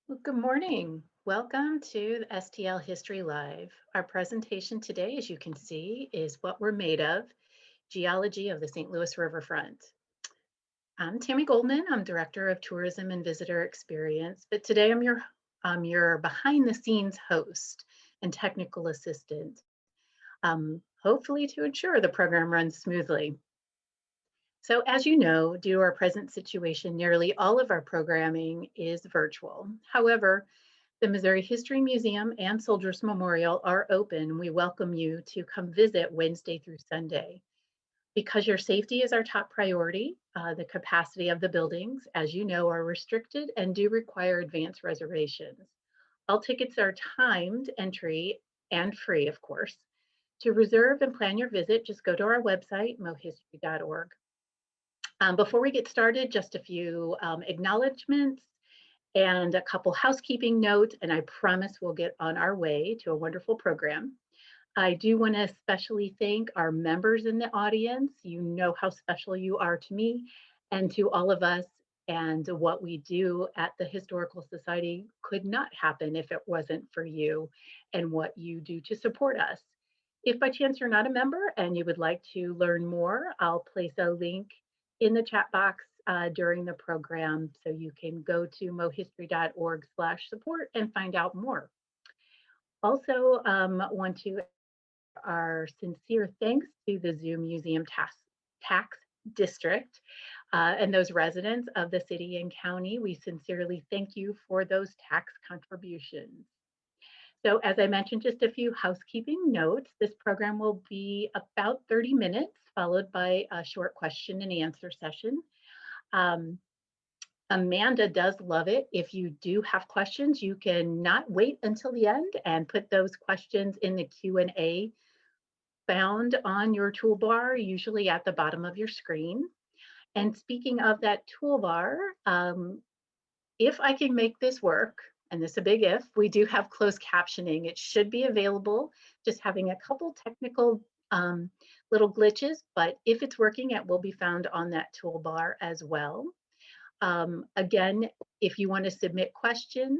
Well, good morning. Welcome to the STL History Live. Our presentation today, as you can see, is What We're Made Of, Geology of the St. Louis Riverfront. I'm Tammy Goldman. I'm Director of Tourism and Visitor Experience, but today I'm your behind the scenes host and technical assistant, hopefully to ensure the program runs smoothly. So as you know, due to our present situation, nearly all of our programming is virtual. However, the Missouri History Museum and Soldiers Memorial are open. We welcome you to come visit Wednesday through Sunday. Because your safety is our top priority, the capacity of the buildings, as you know, are restricted and do require advance reservations. All tickets are timed entry and free, of course. To reserve and plan your visit, just go to our website, mohistory.org. Before we get started, just a few acknowledgments and a couple housekeeping notes, and I promise we'll get on our way to a wonderful program. I do want to especially thank our members in the audience. You know how special you are to me and to all of us, and what we do at the Historical Society could not happen if it wasn't for you and what you do to support us. If by chance you're not a member and you would like to learn more, I'll place a link in the chat box during the program so you can go to mohistory.org/support and find out more. Also, want to our sincere thanks to the Zoo Museum Tax District and those residents of the city and county. We sincerely thank you for those tax contributions. So as I mentioned, just a few housekeeping notes. This program will be about 30 minutes, followed by a short question and answer session. Amanda does love it. If you do have questions, you can not wait until the end and put those questions in the Q&A found on your toolbar, usually at the bottom of your screen. And speaking of that toolbar, if I can make this work, and this is a big if, we do have closed captioning. It should be available, just having a couple technical little glitches, but if it's working, it will be found on that toolbar as well. Again, if you want to submit questions,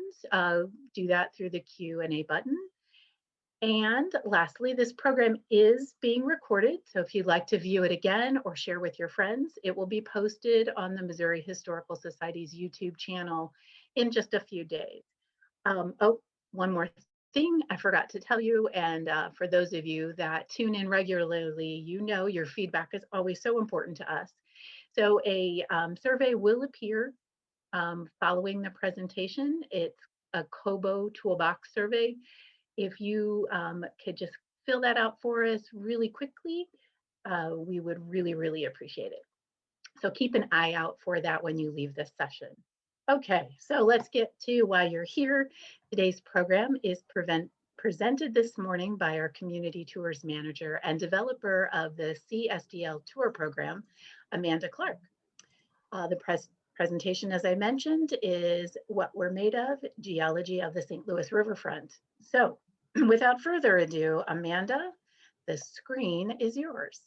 do that through the Q&A button. And lastly, this program is being recorded. So if you'd like to view it again or share with your friends, it will be posted on the Missouri Historical Society's YouTube channel in just a few days. Oh, one more thing I forgot to tell you. And for those of you that tune in regularly, you know your feedback is always so important to us. So a survey will appear following the presentation. It's a Kobo Toolbox survey. If you could just fill that out for us really quickly, we would really appreciate it. So keep an eye out for that when you leave this session. Okay, so let's get to why you're here. Today's program is presented this morning by our Community Tours Manager and developer of the CSDL Tour Program, Amanda Clark. The presentation, as I mentioned, is What We're Made Of, Geology of the St. Louis Riverfront. So without further ado, Amanda, the screen is yours.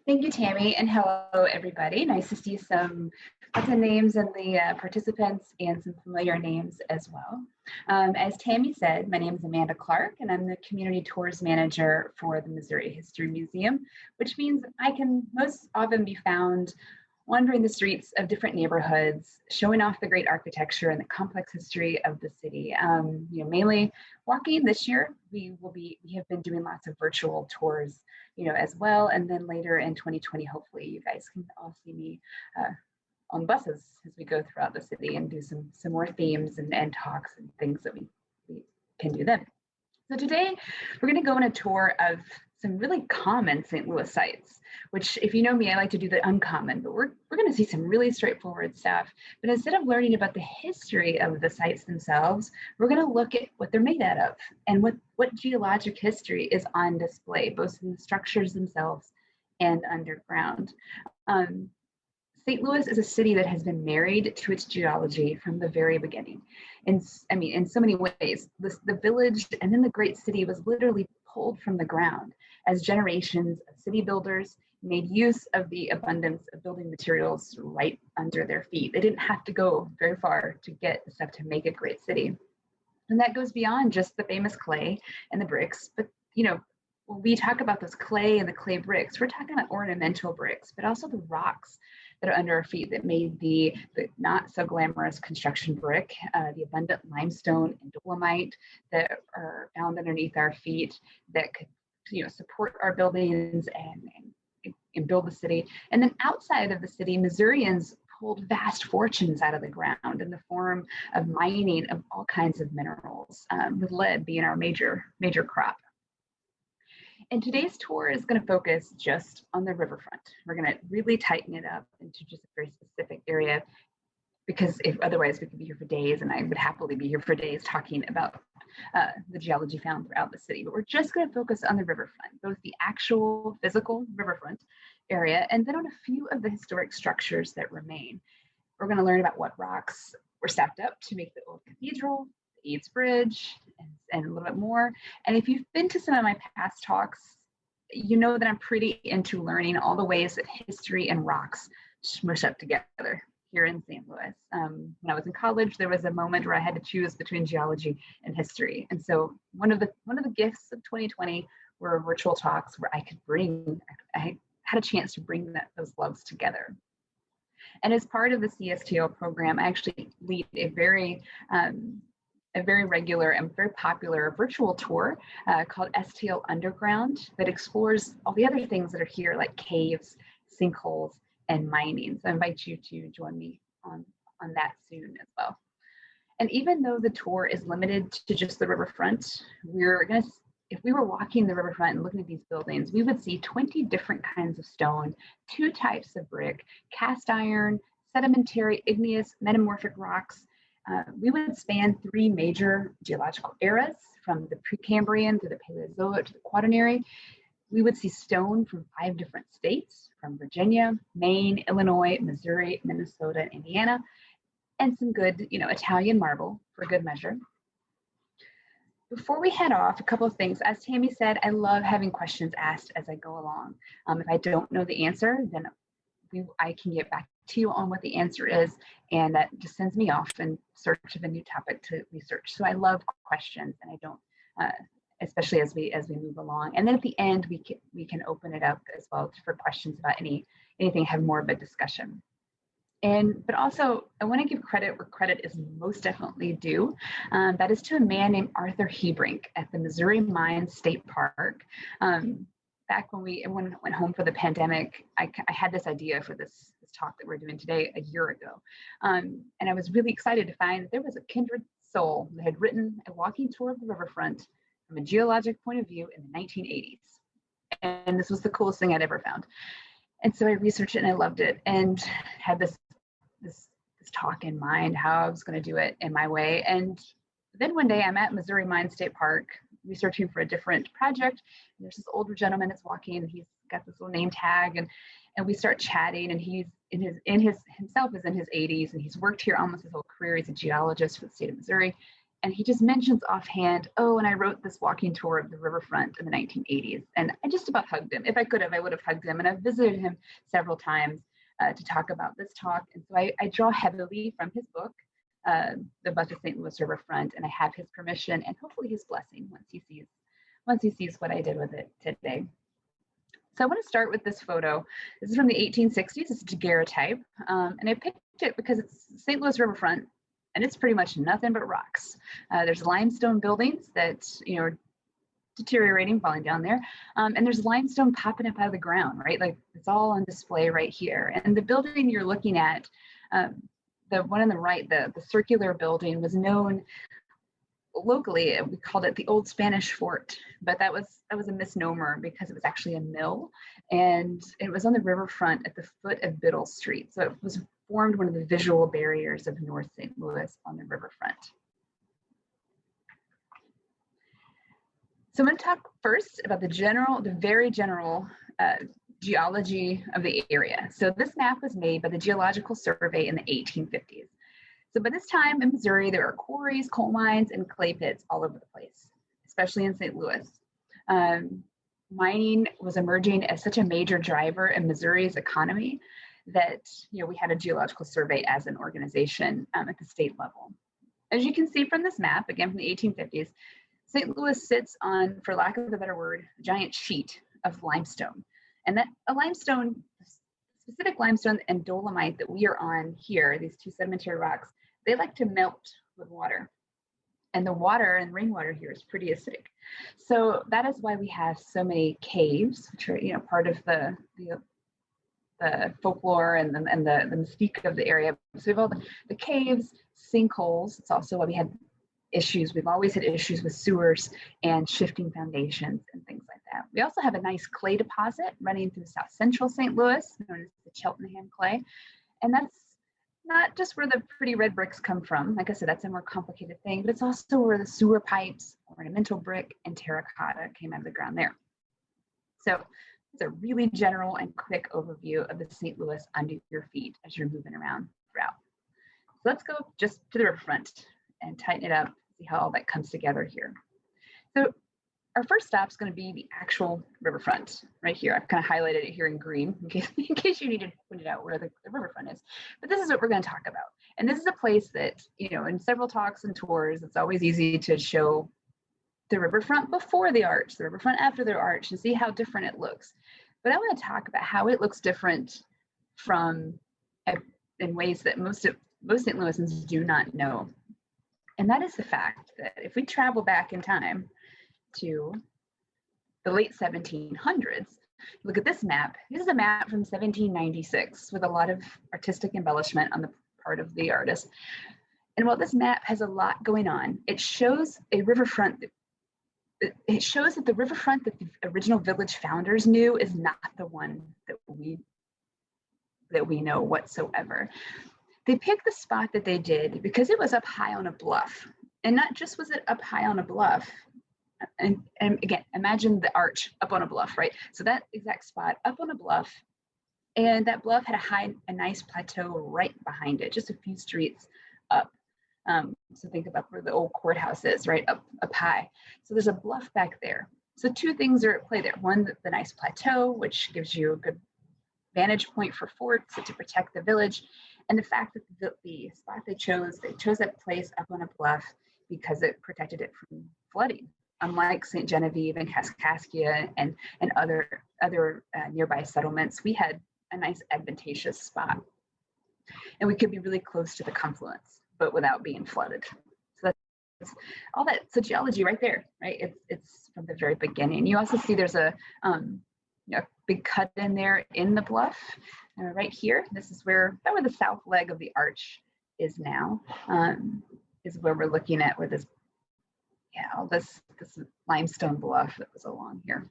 Thank you, Tammy, and hello, everybody. Nice to see some lots of names in the participants and some familiar names as well. As Tammy said, my name is Amanda Clark, and I'm the Community Tours Manager for the Missouri History Museum, which means I can most often be found wandering the streets of different neighborhoods, showing off the great architecture and the complex history of the city. Mainly walking this year, we have been doing lots of virtual tours, as well. And then later in 2020, hopefully you guys can all see me on buses as we go throughout the city and do some more themes and talks and things that we can do then. So today we're going to go on a tour of some really common St. Louis sites, which, if you know me, I like to do the uncommon, but we're going to see some really straightforward stuff. But instead of learning about the history of the sites themselves, we're going to look at what they're made out of and what geologic history is on display, both in the structures themselves and underground. St. Louis is a city that has been married to its geology from the very beginning. In so many ways, the village and then the great city was literally pulled from the ground as generations of city builders made use of the abundance of building materials right under their feet. They didn't have to go very far to get stuff to make a great city. And that goes beyond just the famous clay and the bricks, but when we talk about those clay and the clay bricks, we're talking about ornamental bricks, but also the rocks that are under our feet that made the not so glamorous construction brick, the abundant limestone and dolomite that are found underneath our feet that could support our buildings and build the city. And then outside of the city, Missourians pulled vast fortunes out of the ground in the form of mining of all kinds of minerals, with lead being our major crop. And today's tour is going to focus just on the riverfront. We're going to really tighten it up into just a very specific area, because otherwise we could be here for days, and I would happily be here for days talking about the geology found throughout the city. But we're just going to focus on the riverfront, both the actual physical riverfront area and then on a few of the historic structures that remain. We're going to learn about what rocks were stacked up to make the old cathedral, the Eads Bridge, and a little bit more. And if you've been to some of my past talks, you know that I'm pretty into learning all the ways that history and rocks smush up together here in St. Louis. When I was in college, there was a moment where I had to choose between geology and history. And so one of the gifts of 2020 were virtual talks where I had a chance to bring those loves together. And as part of the CSTL program, I actually lead a very regular and very popular virtual tour called STL Underground that explores all the other things that are here, like caves, sinkholes, and mining. So I invite you to join me on that soon as well. And even though the tour is limited to just the riverfront, if we were walking the riverfront and looking at these buildings, we would see 20 different kinds of stone, 2 types of brick, cast iron, sedimentary, igneous, metamorphic rocks. We would span 3 major geological eras, from the Precambrian to the Paleozoic to the Quaternary. We would see stone from 5 different states, from Virginia, Maine, Illinois, Missouri, Minnesota, and Indiana, and some good, Italian marble for good measure. Before we head off, a couple of things. As Tammy said, I love having questions asked as I go along. If I don't know the answer, then I can get back to you on what the answer is, and that just sends me off in search of a new topic to research. So I love questions, and I don't, especially as we move along. And then at the end, we can open it up as well for questions about anything, have more of a discussion. But also, I want to give credit where credit is most definitely due. That is to a man named Arthur Hebrink at the Missouri Mines State Park. Back when we went home for the pandemic, I had this idea for this talk that we're doing today a year ago. And I was really excited to find that there was a kindred soul that had written a walking tour of the riverfront from a geologic point of view in the 1980s. And this was the coolest thing I'd ever found. And so I researched it and I loved it, and had this talk in mind, how I was going to do it in my way. And then one day I'm at Missouri Mines State Park researching for a different project. And there's this older gentleman that's walking, and he's got this little name tag, and we start chatting, and he's himself is in his 80s, and he's worked here almost his whole career. He's a geologist for the state of Missouri. And he just mentions offhand, oh, and I wrote this walking tour of the riverfront in the 1980s. And I just about hugged him. If I could have, I would have hugged him. And I've visited him several times to talk about this talk. And so I draw heavily from his book, The Bust of St. Louis Riverfront, and I have his permission and hopefully his blessing once he sees what I did with it today. So I want to start with this photo. This is from the 1860s. It's a daguerreotype. And I picked it because it's St. Louis Riverfront, and it's pretty much nothing but rocks. There's limestone buildings that are deteriorating, falling down there, and there's limestone popping up out of the ground, right? Like it's all on display right here. And the building you're looking at, the one on the right, the circular building, was known locally. We called it the Old Spanish Fort, but that was a misnomer because it was actually a mill, and it was on the riverfront at the foot of Biddle Street. So it was formed one of the visual barriers of North St. Louis on the riverfront. So I'm going to talk first about the very general geology of the area. So this map was made by the Geological Survey in the 1850s. So by this time in Missouri, there are quarries, coal mines, and clay pits all over the place, especially in St. Louis. mining was emerging as such a major driver in Missouri's economy that we had a geological survey as an organization at the state level. As you can see from this map, again from the 1850s, St. Louis sits on, for lack of a better word, a giant sheet of limestone. And that a limestone, specific limestone and dolomite that we are on here, these two sedimentary rocks, they like to melt with water. And the water and rainwater here is pretty acidic. So that is why we have so many caves, which are part of the folklore and the mystique of the area. So we have all the caves, sinkholes. It's also why we had issues. We've always had issues with sewers and shifting foundations and things like that. We also have a nice clay deposit running through south central St. Louis, known as the Cheltenham clay. And that's not just where the pretty red bricks come from. Like I said, that's a more complicated thing, but it's also where the sewer pipes, ornamental brick, and terracotta came out of the ground there. So it's a really general and quick overview of the St. Louis under your feet as you're moving around throughout. So let's go just to the riverfront and tighten it up, see how all that comes together here. So our first stop is going to be the actual riverfront right here. I've kind of highlighted it here in green in case you need to point it out where the riverfront is. But this is what we're going to talk about. And this is a place that, in several talks and tours, it's always easy to show the riverfront before the arch, the riverfront after the arch, and see how different it looks. But I want to talk about how it looks different in ways that most St. Louisans do not know. And that is the fact that if we travel back in time to the late 1700s, look at this map. This is a map from 1796 with a lot of artistic embellishment on the part of the artist. And while this map has a lot going on, it shows a riverfront. It shows that the riverfront that the original village founders knew is not the one that we know whatsoever. They picked the spot that they did because it was up high on a bluff. And not just was it up high on a bluff, and again, imagine the arch up on a bluff, right? So that exact spot up on a bluff, and that bluff had a nice plateau right behind it, just a few streets up. So think about where the old courthouse is, right, up high. So there's a bluff back there. So two things are at play there. One, the nice plateau, which gives you a good vantage point for forts to protect the village. And the fact that the spot they chose that place up on a bluff because it protected it from flooding. Unlike St. Genevieve and Kaskaskia and other nearby settlements, we had a nice advantageous spot. And we could be really close to the confluence, but without being flooded. So that's all that. So geology right there, right? It's from the very beginning. You also see there's a big cut in there in the bluff right here. This is where the south leg of the arch is now, is where we're looking at where this, all this limestone bluff that was along here.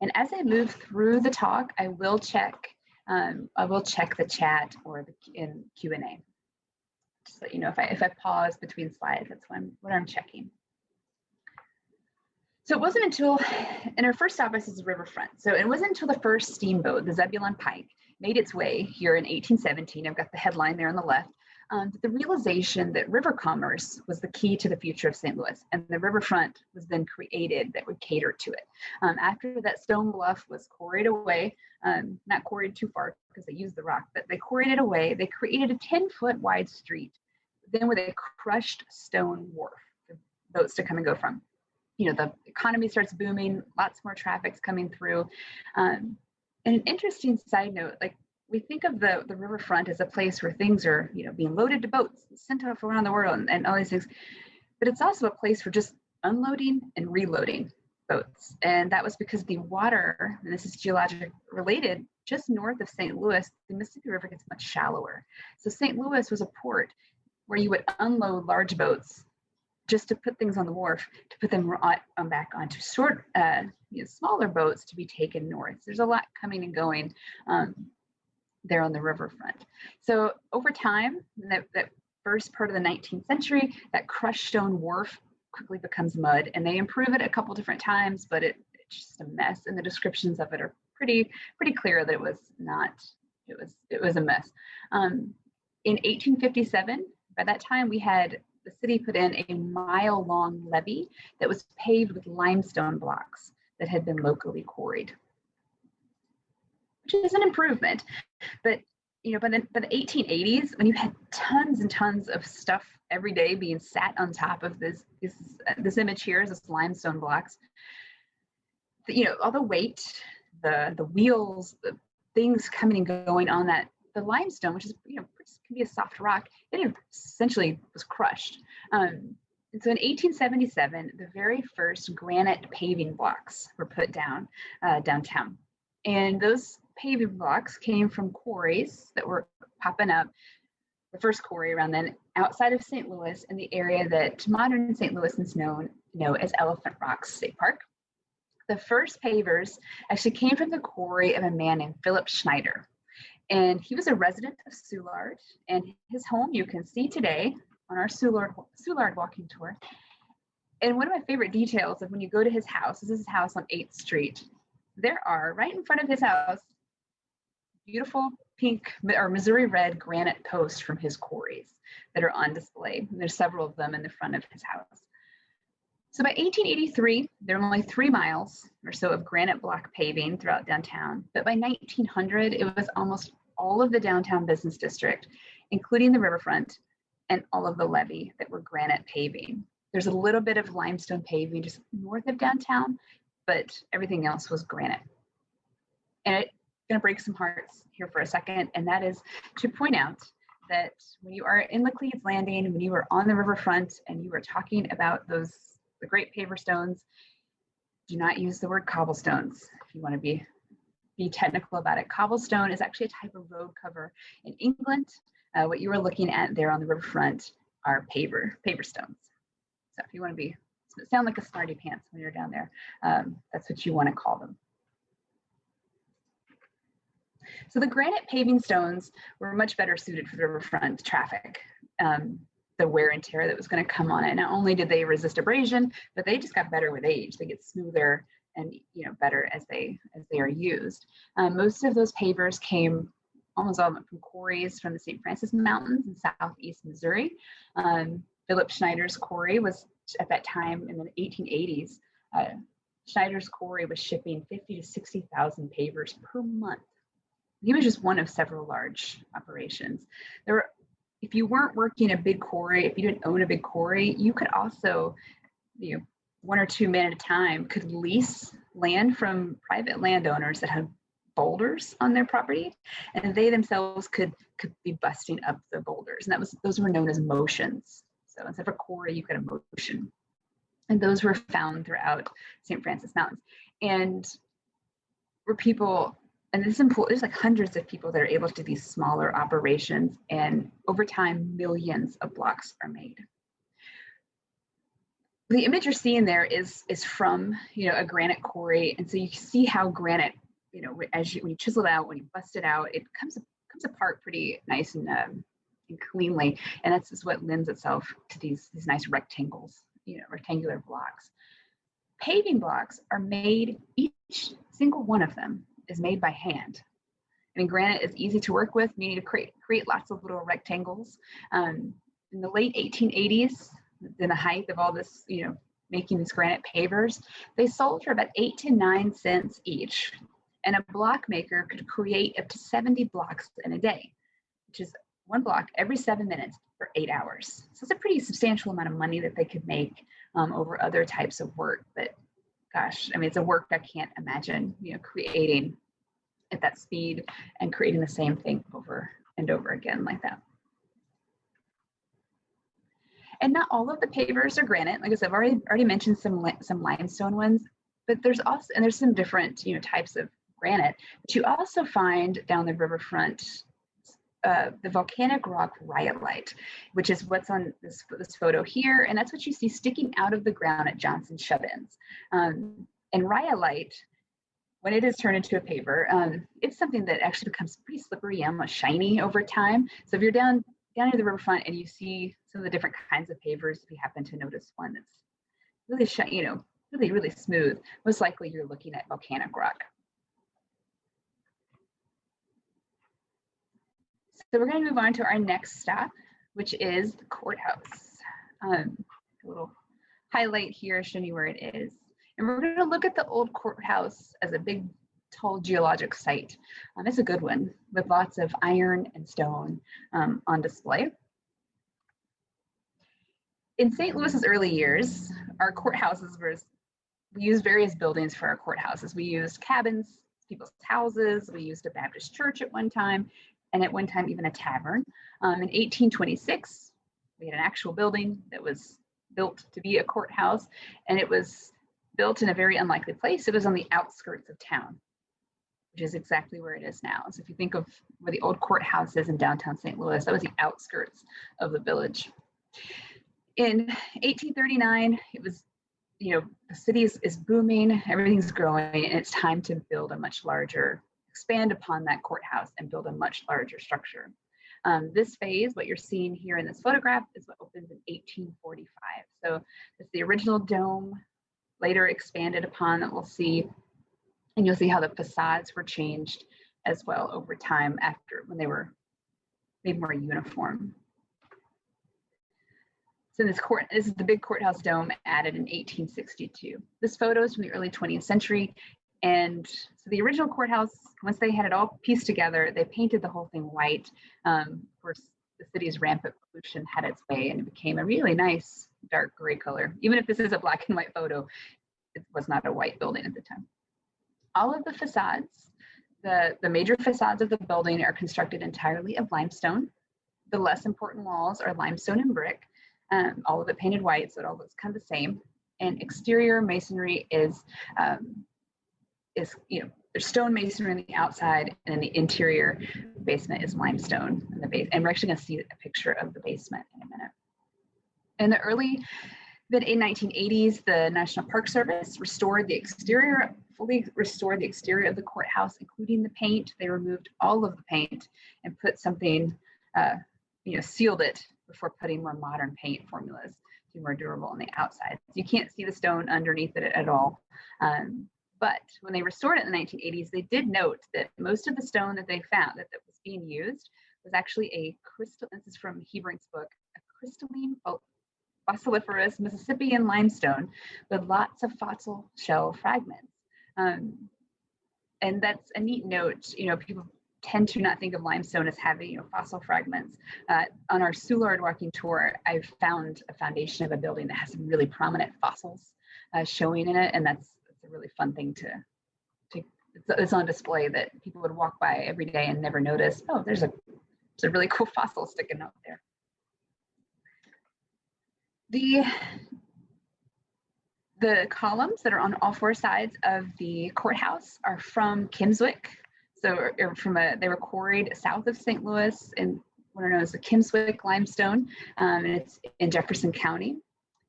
And as I move through the talk, I will check the chat or in Q&A. Just so you know, if I pause between slides, that's what I'm checking. So it wasn't until, and our first stop is the riverfront. So it wasn't until the first steamboat, the Zebulon Pike, made its way here in 1817. I've got the headline there on the left. The realization that river commerce was the key to the future of St. Louis, and the riverfront was then created that would cater to it. After that stone bluff was quarried away, not quarried too far because they used the rock, but they quarried it away. They created a 10-foot wide street, then with a crushed stone wharf for boats to come and go from. The economy starts booming, lots more traffic's coming through. And an interesting side note, like we think of the riverfront as a place where things are, being loaded to boats, sent off around the world and all these things, but it's also a place for just unloading and reloading boats. And that was because the water, and this is geologic related, just north of St. Louis, the Mississippi River gets much shallower. So St. Louis was a port where you would unload large boats just to put things on the wharf, to put them back onto smaller boats to be taken north. There's a lot coming and going there on the riverfront. So over time, that first part of the 19th century, that crushed stone wharf quickly becomes mud, and they improve it a couple different times, but it's just a mess. And the descriptions of it are pretty clear that it was a mess. In 1857, by that time we had the city put in a mile-long levee that was paved with limestone blocks that had been locally quarried, which is an improvement. But by the 1880s, when you had tons and tons of stuff every day being sat on top of this image here is this limestone blocks, all the weight, the wheels, the things coming and going on that, the limestone, which is can be a soft rock, it essentially was crushed. And so in 1877, the very first granite paving blocks were put down downtown. And those paving blocks came from quarries that were popping up. The first quarry around then outside of St. Louis in the area that modern St. Louis is known as Elephant Rocks State Park. The first pavers actually came from the quarry of a man named Philip Schneider. And he was a resident of Soulard, and his home you can see today on our Soulard walking tour. And one of my favorite details of when you go to his house, this is his house on 8th Street. There are, right in front of his house, beautiful pink or Missouri red granite posts from his quarries that are on display. And there's several of them in the front of his house. So by 1883, there were only 3 miles or so of granite block paving throughout downtown. But by 1900, it was almost all of the downtown business district, including the riverfront and all of the levee that were granite paving. There's a little bit of limestone paving just north of downtown, but everything else was granite. And it's going to break some hearts here for a second, and that is to point out that when you are in Laclede's Landing, when you are on the riverfront and you are talking about the great paver stones, do not use the word cobblestones. If you want to be technical about it, cobblestone is actually a type of road cover in England. What you are looking at there on the riverfront are paver stones. So if you want to sound like a smarty pants when you're down there, that's what you want to call them. So the granite paving stones were much better suited for the riverfront traffic. The wear and tear that was going to come on it. Not only did they resist abrasion, but they just got better with age. They get smoother and better as they are used. Most of those pavers came, almost all of them, from quarries from the St. Francis Mountains in southeast Missouri. Philip Schneider's quarry was at that time in the 1880s. Schneider's quarry was shipping 50 to 60,000 pavers per month. He was just one of several large operations. If you weren't working a big quarry, if you didn't own a big quarry, you could also, 1 or 2 men at a time could lease land from private landowners that had boulders on their property, and they themselves could be busting up the boulders, and those were known as motions. So instead of a quarry, you could have a motion, and those were found throughout St. Francis Mountains, and were people. And there's like hundreds of people that are able to do these smaller operations, and over time, millions of blocks are made. The image you're seeing there is from a granite quarry, and so you see how granite, when you chisel it out, when you bust it out, it comes apart pretty nice and cleanly, and that's what lends itself to these nice rectangles, rectangular blocks. Paving blocks are made, each single one of them is made by hand. I mean, granite is easy to work with. You need to create lots of little rectangles. In the late 1880s, in the height of all this, making these granite pavers, they sold for about 8 to 9 cents each. And a block maker could create up to 70 blocks in a day, which is 1 block every 7 minutes for 8 hours. So it's a pretty substantial amount of money that they could make over other types of work. But gosh, I mean, it's a work I can't imagine, creating at that speed and creating the same thing over and over again like that. And not all of the pavers are granite. Like I said, I've already mentioned some limestone ones, but there's some different, types of granite. But you also find down the riverfront the volcanic rock rhyolite, which is what's on this photo here, and that's what you see sticking out of the ground at Johnson Shut-ins. And rhyolite, when it is turned into a paver, it's something that actually becomes pretty slippery and almost shiny over time. So if you're down near the riverfront and you see some of the different kinds of pavers, if you happen to notice one that's really shiny, really, really smooth, most likely you're looking at volcanic rock. So we're going to move on to our next stop, which is the courthouse. A little highlight here showing you where it is. And we're going to look at the old courthouse as a big, tall geologic site. It's a good one with lots of iron and stone on display. In St. Louis's early years, our courthouses we used various buildings for our courthouses. We used cabins, people's houses. We used a Baptist church at one time, and at one time even a tavern. In 1826, we had an actual building that was built to be a courthouse, and it was built in a very unlikely place. It was on the outskirts of town, which is exactly where it is now. So if you think of where the old courthouse is in downtown St. Louis, that was the outskirts of the village. In 1839, it was, the city is booming, everything's growing, and it's time to build a much larger, expand upon that courthouse and build a much larger structure. This phase, what you're seeing here in this photograph, is what opens in 1845. So it's the original dome, later expanded upon, that we'll see, and you'll see how the facades were changed as well over time after, when they were made more uniform. So this is the big courthouse dome added in 1862. This photo is from the early 20th century. And so the original courthouse, once they had it all pieced together, they painted the whole thing white. Of course, the city's rampant pollution had its way, and it became a really nice dark gray color. Even if this is a black and white photo, it was not a white building at the time. All of the facades, the major facades of the building are constructed entirely of limestone. The less important walls are limestone and brick. All of it painted white, so it all looks kind of the same. And exterior masonry is there's stone masonry on the outside, and then the interior basement is limestone in the base. And we're actually going to see a picture of the basement in a minute. In the early mid-1980s, the National Park Service fully restored the exterior of the courthouse, including the paint. They removed all of the paint and put something, sealed it before putting more modern paint formulas to be more durable on the outside. You can't see the stone underneath it at all. But when they restored it in the 1980s, they did note that most of the stone that they found that was being used was actually a crystal, this is from Hebrink's book, a crystalline fossiliferous Mississippian limestone with lots of fossil shell fragments. And that's a neat note. People tend to not think of limestone as having fossil fragments. On our Soulard walking tour, I found a foundation of a building that has some really prominent fossils showing in it, and that's a really fun thing to it's on display that people would walk by every day and never notice, oh, there's a really cool fossil sticking out there. The columns that are on all four sides of the courthouse are from Kimmswick. So they were quarried south of St. Louis in what are known as the Kimmswick limestone, and it's in Jefferson County.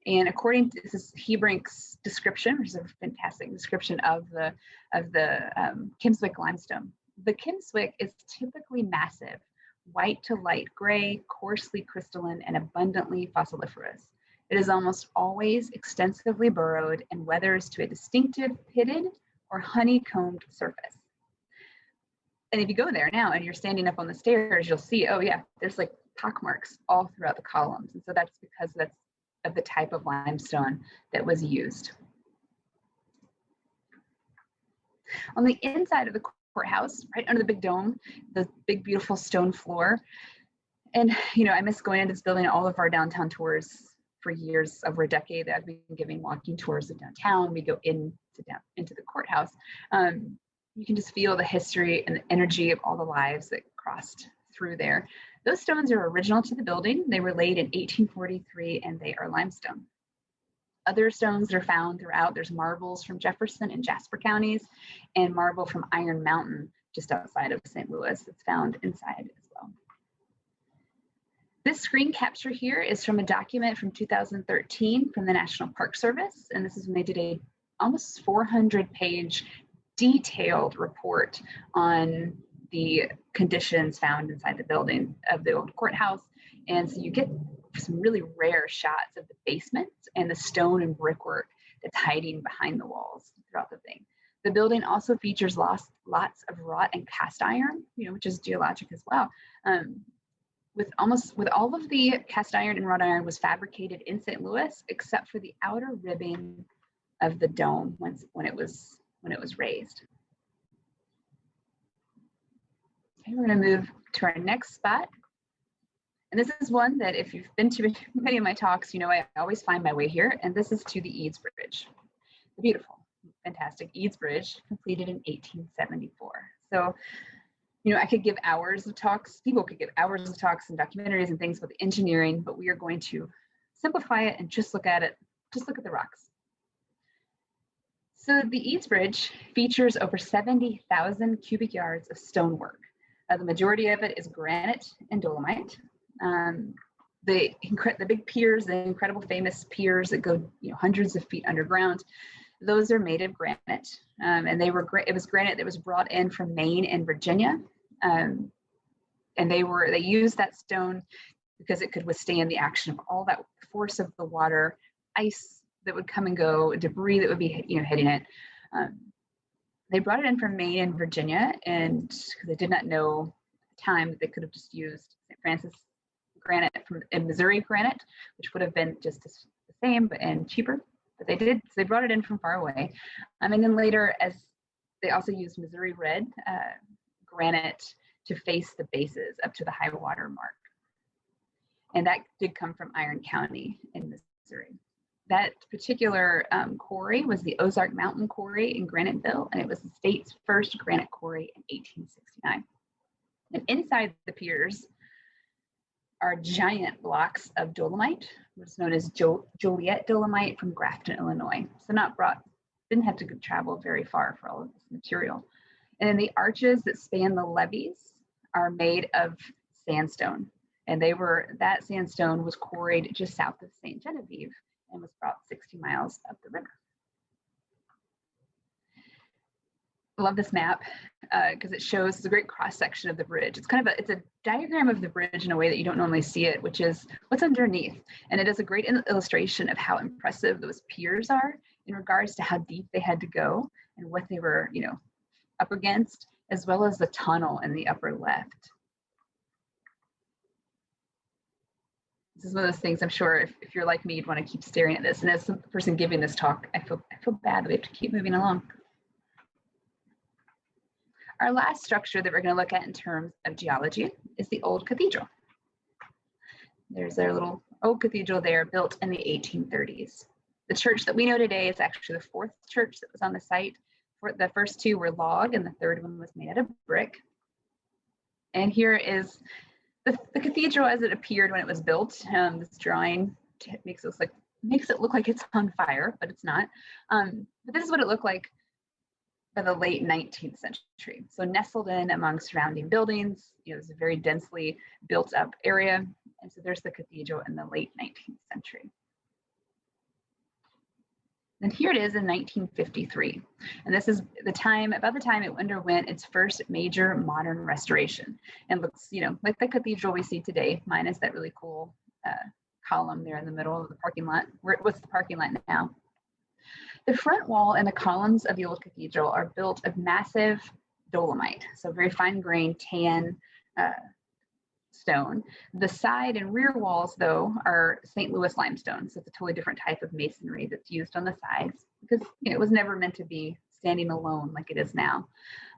And according to, this is Hebrink's description, which is a fantastic description of the Kimmswick limestone. The Kimmswick is typically massive, white to light gray, coarsely crystalline, and abundantly fossiliferous. It is almost always extensively burrowed and weathers to a distinctive pitted or honeycombed surface. And if you go there now and you're standing up on the stairs, you'll see, oh yeah, there's like pock marks all throughout the columns. And so that's because that's of the type of limestone that was used. On the inside of the courthouse, right under the big dome, the big beautiful stone floor. And I miss going into this building. All of our downtown tours for years, over a decade, I've been giving walking tours of downtown. We go into the courthouse. You can just feel the history and the energy of all the lives that crossed through there. Those stones are original to the building. They were laid in 1843, and they are limestone. Other stones that are found throughout, there's marbles from Jefferson and Jasper counties, and marble from Iron Mountain, just outside of St. Louis. It's found inside as well. This screen capture here is from a document from 2013 from the National Park Service, and this is when they did a almost 400-page detailed report on the conditions found inside the building of the old courthouse. And so you get some really rare shots of the basement and the stone and brickwork that's hiding behind the walls throughout the thing. The building also features lots of wrought and cast iron, which is geologic as well. with all of the cast iron and wrought iron was fabricated in St. Louis, except for the outer ribbing of the dome when it was raised. Okay, we're going to move to our next spot. And this is one that if you've been to many of my talks, you know I always find my way here. And this is to the Eads Bridge, the beautiful, fantastic Eads Bridge, completed in 1874. So, you know, I could give hours of talks, people could give hours of talks and documentaries and things about the engineering, but we are going to simplify it and just look at it, just look at the rocks. So the Eads Bridge features over 70,000 cubic yards of stonework. The majority of it is granite and dolomite. The big piers, the incredible famous piers that go hundreds of feet underground, those are made of granite. And it was granite that was brought in from Maine and Virginia. And they used that stone because it could withstand the action of all that force of the water, ice that would come and go, debris that would be hitting it. They brought it in from Maine and Virginia, and because they did not know at the time that they could have just used St. Francis granite and Missouri granite, which would have been just the same and cheaper, but they did. So they brought it in from far away, and then later, as they also used Missouri red granite to face the bases up to the high water mark, and that did come from Iron County in Missouri. That particular quarry was the Ozark Mountain Quarry in Graniteville, and it was the state's first granite quarry in 1869. And inside the piers are giant blocks of dolomite, which is known as Joliet dolomite from Grafton, Illinois. So didn't have to travel very far for all of this material. And then the arches that span the levees are made of sandstone. And that sandstone was quarried just south of St. Genevieve and was brought 60 miles up the river. I love this map because it shows a great cross section of the bridge. It's a diagram of the bridge in a way that you don't normally see it, which is what's underneath. And it is a great illustration of how impressive those piers are in regards to how deep they had to go and what they were, up against, as well as the tunnel in the upper left. This is one of those things I'm sure if you're like me, you'd want to keep staring at this. And as the person giving this talk, I feel bad that we have to keep moving along. Our last structure that we're going to look at in terms of geology is the Old Cathedral. There's our little old cathedral there, built in the 1830s. The church that we know today is actually the fourth church that was on the site. The first two were log, and the third one was made out of brick. And here is the cathedral as it appeared when it was built. This drawing makes it look like it's on fire, but it's not. But this is what it looked like by the late 19th century. So nestled in among surrounding buildings, it was a very densely built up area. And so there's the cathedral in the late 19th century. And here it is in 1953. And this is about the time it underwent its first major modern restoration. And looks, like the cathedral we see today, minus that really cool column there in the middle of the parking lot. What's the parking lot now? The front wall and the columns of the old cathedral are built of massive dolomite, so very fine grained tan stone. The side and rear walls, though, are St. Louis limestone, so it's a totally different type of masonry that's used on the sides because it was never meant to be standing alone like it is now.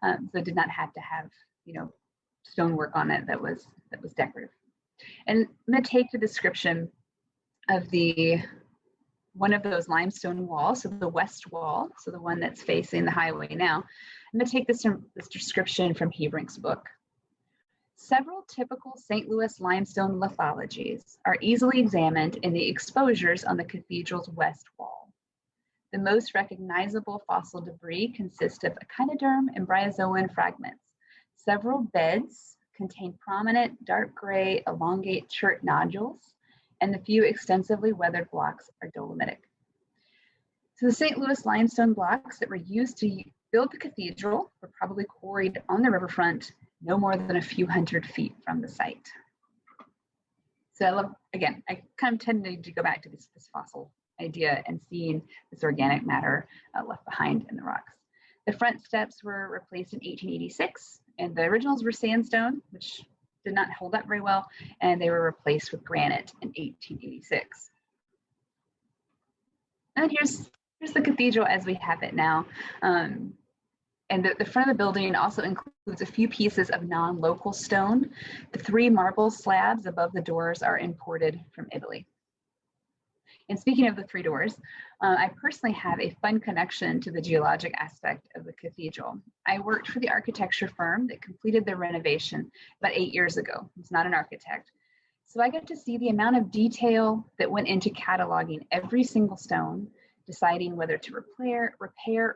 So it did not have to have stonework on it that was decorative. And I'm going to take the description of one of those limestone walls, so the west wall, so the one that's facing the highway now. I'm going to take this description from Hebrink's book. Several typical St. Louis limestone lithologies are easily examined in the exposures on the cathedral's west wall. The most recognizable fossil debris consists of echinoderm and bryozoan fragments. Several beds contain prominent dark gray elongate chert nodules, and the few extensively weathered blocks are dolomitic. So the St. Louis limestone blocks that were used to build the cathedral were probably quarried on the riverfront no more than a few hundred feet from the site. So I kind of tended to go back to this fossil idea and seeing this organic matter left behind in the rocks. The front steps were replaced in 1886, and the originals were sandstone, which did not hold up very well, and they were replaced with granite in 1886. And here's the cathedral as we have it now. And the front of the building also includes a few pieces of non-local stone. The 3 marble slabs above the doors are imported from Italy. And speaking of the 3 doors, I personally have a fun connection to the geologic aspect of the cathedral. I worked for the architecture firm that completed the renovation about 8 years ago. It's not an architect. So I got to see the amount of detail that went into cataloging every single stone, deciding whether to repair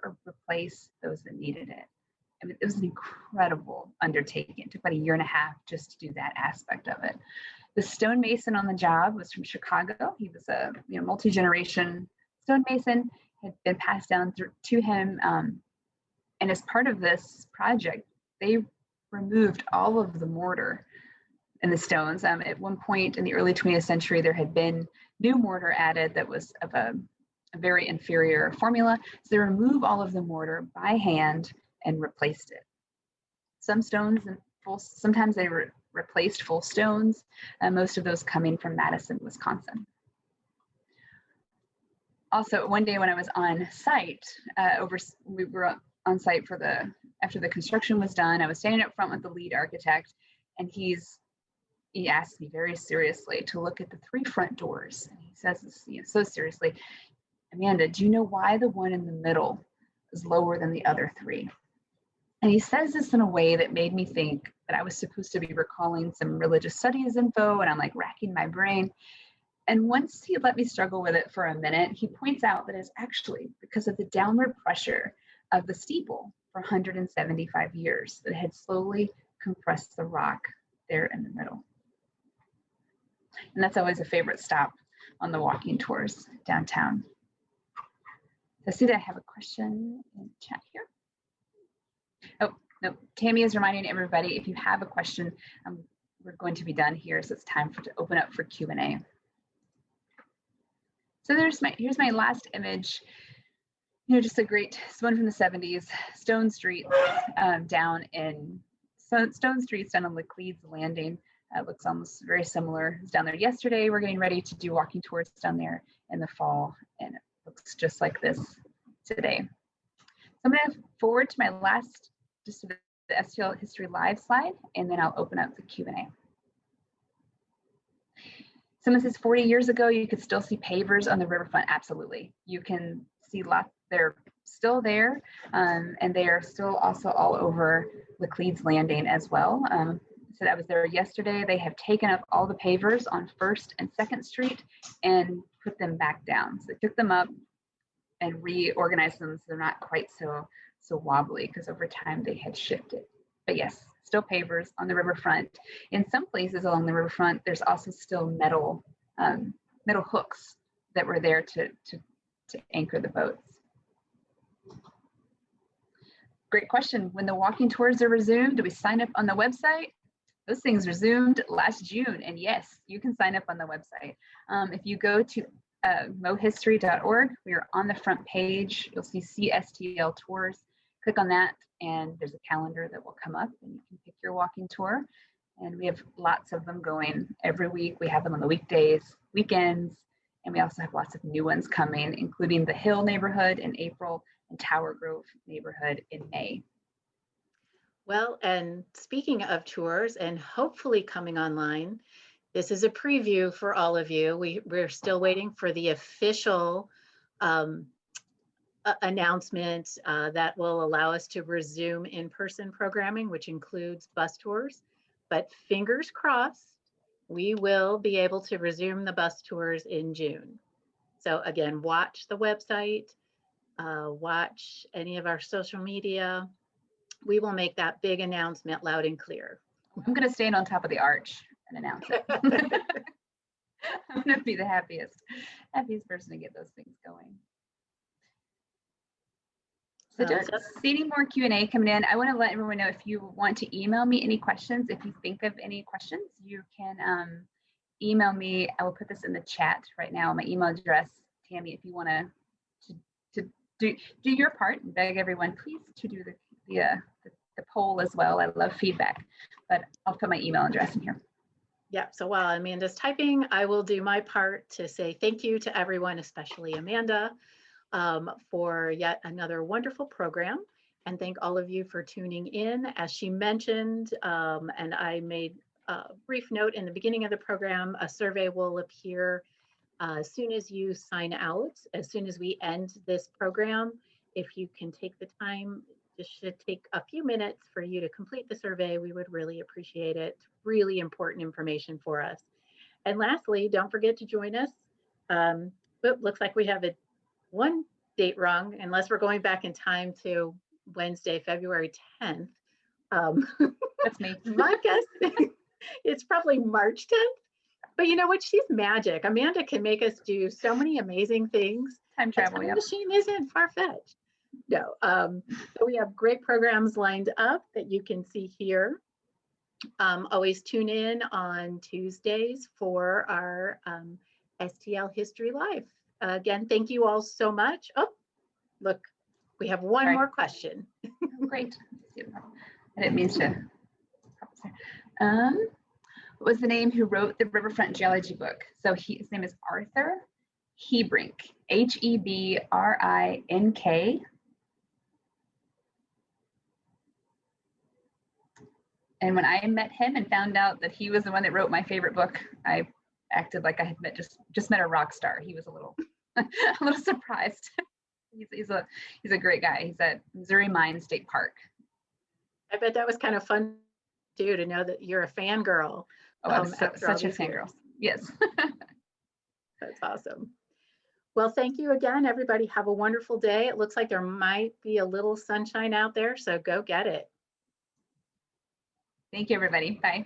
or replace those that needed it. I mean, it was an incredible undertaking. It took about 1.5 years just to do that aspect of it. The stonemason on the job was from Chicago. He was a multi-generation stonemason, had been passed down to him. And as part of this project, they removed all of the mortar in the stones. At one point in the early 20th century, there had been new mortar added that was of a very inferior formula. So they removed all of the mortar by hand and replaced it. Some stones, sometimes they replaced full stones, most of those coming from Madison, Wisconsin. Also, one day when I was on site, we were on site after the construction was done, I was standing up front with the lead architect, and he asked me very seriously to look at the 3 front doors. And he says this, so seriously, "Amanda, do you know why the one in the middle is lower than the other 3? And he says this in a way that made me think that I was supposed to be recalling some religious studies info, and I'm like racking my brain. And once he let me struggle with it for a minute, he points out that it's actually because of the downward pressure of the steeple for 175 years that had slowly compressed the rock there in the middle. And that's always a favorite stop on the walking tours downtown. So I see that I have a question in the chat here. Oh, no, Tammy is reminding everybody, if you have a question, we're going to be done here, so it's time to open up for Q&A. So here's my last image. Just a great one from the 70s, Stone Street down on Laclede's Landing. Looks almost very similar. It's down there yesterday. We're getting ready to do walking tours down there in the fall, and it looks just like this today. So I'm going to forward to my last, just to the STL History Live slide, and then I'll open up the Q&A. Someone says 40 years ago, you could still see pavers on the riverfront. Absolutely. You can see lots, they're still there, and they are still also all over Laclede's Landing as well. So I was there yesterday. They have taken up all the pavers on 1st and 2nd Street and put them back down. So they took them up and reorganized them so they're not quite so wobbly, because over time they had shifted. But yes, still pavers on the riverfront. In some places along the riverfront, there's also still metal hooks that were there to anchor the boats. Great question. When the walking tours are resumed, do we sign up on the website? Those things resumed last June, and yes, you can sign up on the website. If you go to mohistory.org, we are on the front page. You'll see CSTL tours. Click on that, and there's a calendar that will come up, and you can pick your walking tour. And we have lots of them going every week. We have them on the weekdays, weekends, and we also have lots of new ones coming, including the Hill neighborhood in April and Tower Grove neighborhood in May. Well, and speaking of tours and hopefully coming online, this is a preview for all of you. We're still waiting for the official announcement that will allow us to resume in-person programming, which includes bus tours. But fingers crossed, we will be able to resume the bus tours in June. So again, watch the website, watch any of our social media. We will make that big announcement loud and clear. I'm going to stand on top of the arch and announce it. I'm going to be the happiest person to get those things going. So don't see any more Q&A coming in. I want to let everyone know, if you want to email me any questions, if you think of any questions, you can email me. I will put this in the chat right now, my email address. Tammy, if you want to do your part and beg everyone, please, to do the the poll as well. I love feedback, but I'll put my email address in here. Yeah, so while Amanda's typing, I will do my part to say thank you to everyone, especially Amanda, for yet another wonderful program. And thank all of you for tuning in. As she mentioned, and I made a brief note in the beginning of the program, a survey will appear as soon as you sign out, as soon as we end this program. If you can take the time, this should take a few minutes for you to complete the survey. We would really appreciate it. Really important information for us. And lastly, don't forget to join us. Looks like we have one date wrong, unless we're going back in time to Wednesday, February 10th. That's me. My guess, it's probably March 10th. But you know what? She's magic. Amanda can make us do so many amazing things. Time travel, The yep. machine isn't far-fetched. No. So we have great programs lined up that you can see here. Always tune in on Tuesdays for our STL History Live. Again, thank you all so much. Oh, look, we have one more question. Great. I didn't mean to. What was the name who wrote the Riverfront Geology book? So his name is Arthur Hebrink, Hebrink. And when I met him and found out that he was the one that wrote my favorite book, I acted like I had just met a rock star. He was a little surprised. He's a great guy. He's at Missouri Mines State Park. I bet that was kind of fun too, to know that you're a fangirl. Oh, I'm such a fangirl. Yes. That's awesome. Well, thank you again, everybody. Have a wonderful day. It looks like there might be a little sunshine out there, so go get it. Thank you, everybody. Bye.